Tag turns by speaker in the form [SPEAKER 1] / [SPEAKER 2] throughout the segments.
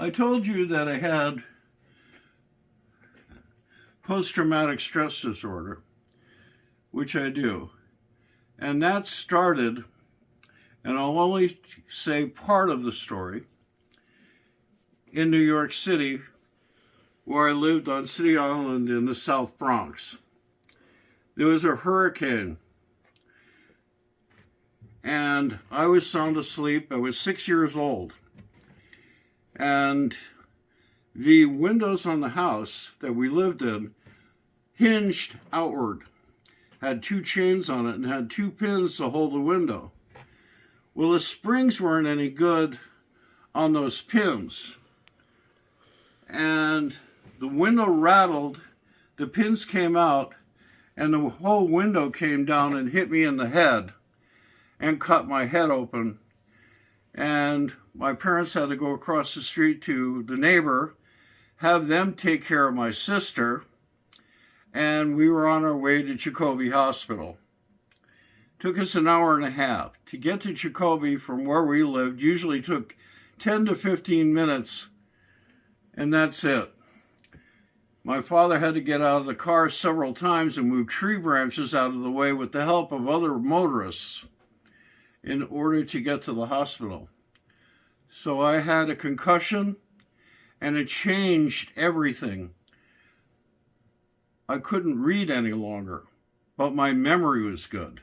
[SPEAKER 1] I told you that I had post-traumatic stress disorder, which I do. And that started, and I'll only say part of the story, in New York City, where I lived on City Island in the South Bronx. There was a hurricane, and I was sound asleep. I was 6 years old. And the windows on the house that we lived in hinged outward, had two chains on it, and had two pins to hold the window. Well, the springs weren't any good on those pins. And the window rattled, the pins came out, and the whole window came down and hit me in the head and cut my head open. And my parents had to go across the street to the neighbor, have them take care of my sister, and we were on our way to Jacoby Hospital. Took us an hour and a half. To get to Jacoby from where we lived usually took 10 to 15 minutes, and that's it. My father had to get out of the car several times and move tree branches out of the way with the help of other motorists in order to get to the hospital. So I had a concussion, and it changed everything. I couldn't read any longer, but my memory was good.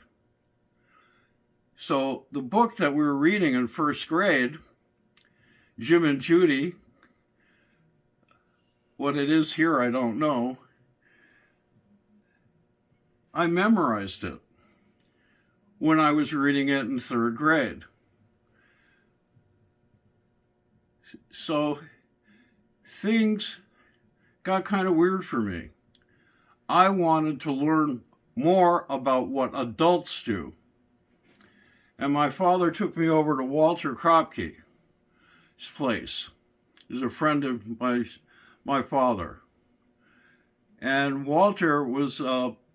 [SPEAKER 1] So the book that we were reading in first grade, Jim and Judy, what it is here, I don't know. I memorized it when I was reading it in third grade. So things got kind of weird for me. I wanted to learn more about what adults do. And my father took me over to Walter Kropke's place. He's a friend of my father. And Walter was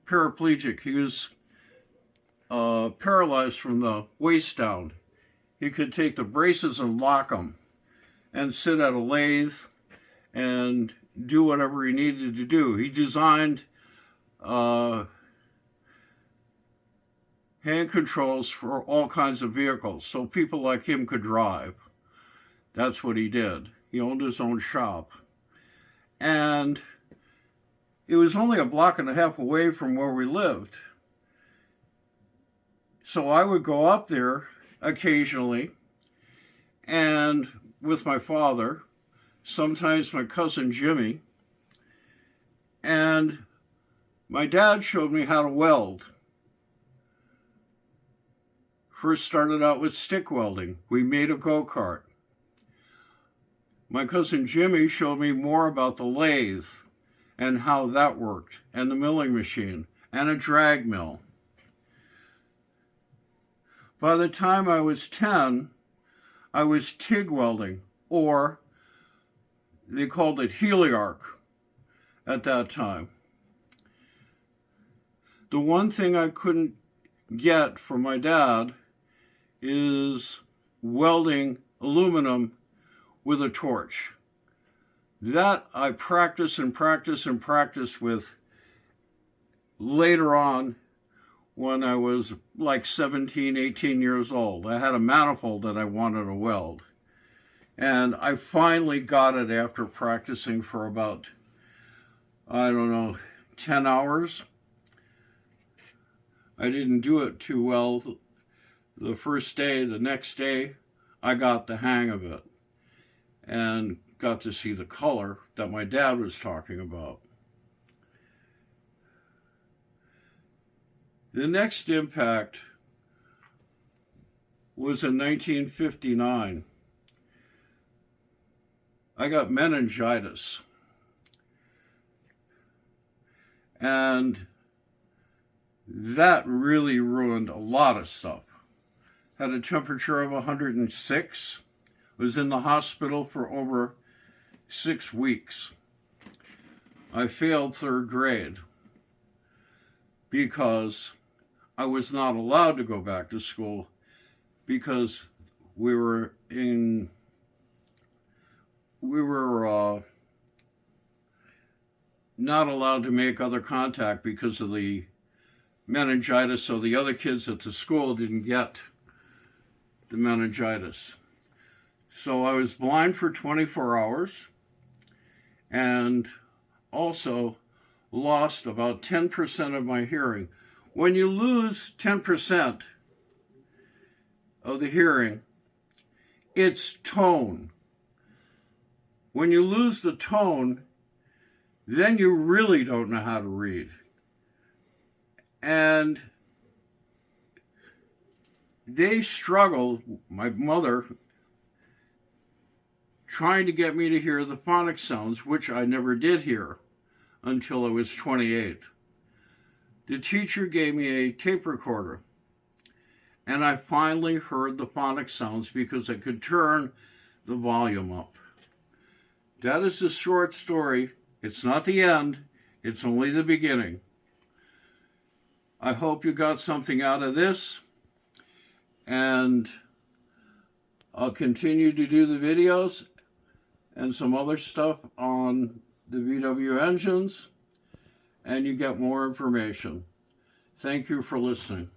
[SPEAKER 1] paraplegic. He was paralyzed from the waist down. He could take the braces and lock them and sit at a lathe and do whatever he needed to do. He designed hand controls for all kinds of vehicles so people like him could drive. That's what he did. He owned his own shop. And it was only a block and a half away from where we lived. So I would go up there occasionally and with my father, sometimes my cousin Jimmy, and my dad showed me how to weld. First started out with stick welding. We made a go-kart. My cousin Jimmy showed me more about the lathe and how that worked, and the milling machine, and a drag mill. By the time I was 10, I was TIG welding, or they called it heliarc at that time. The one thing I couldn't get from my dad is welding aluminum with a torch. That I practiced and practiced and practiced with later on when I was like 17, 18 years old. I had a manifold that I wanted to weld. And I finally got it after practicing for about, 10 hours. I didn't do it too well the first day. The next day, I got the hang of it and got to see the color that my dad was talking about. The next impact was in 1959. I got meningitis. And that really ruined a lot of stuff. Had a temperature of 106. Was in the hospital for over 6 weeks. I failed third grade because I was not allowed to go back to school because we were we were not allowed to make other contact because of the meningitis, so the other kids at the school didn't get the meningitis. So I was blind for 24 hours and also lost about 10% of my hearing. When you lose 10% of the hearing, it's tone. When you lose the tone, then you really don't know how to read. And they struggled, my mother, trying to get me to hear the phonic sounds, which I never did hear until I was 28. The teacher gave me a tape recorder, and I finally heard the phonic sounds because I could turn the volume up. That is a short story. It's not the end. It's only the beginning. I hope you got something out of this, and I'll continue to do the videos and some other stuff on the VW engines, and you get more information. Thank you for listening.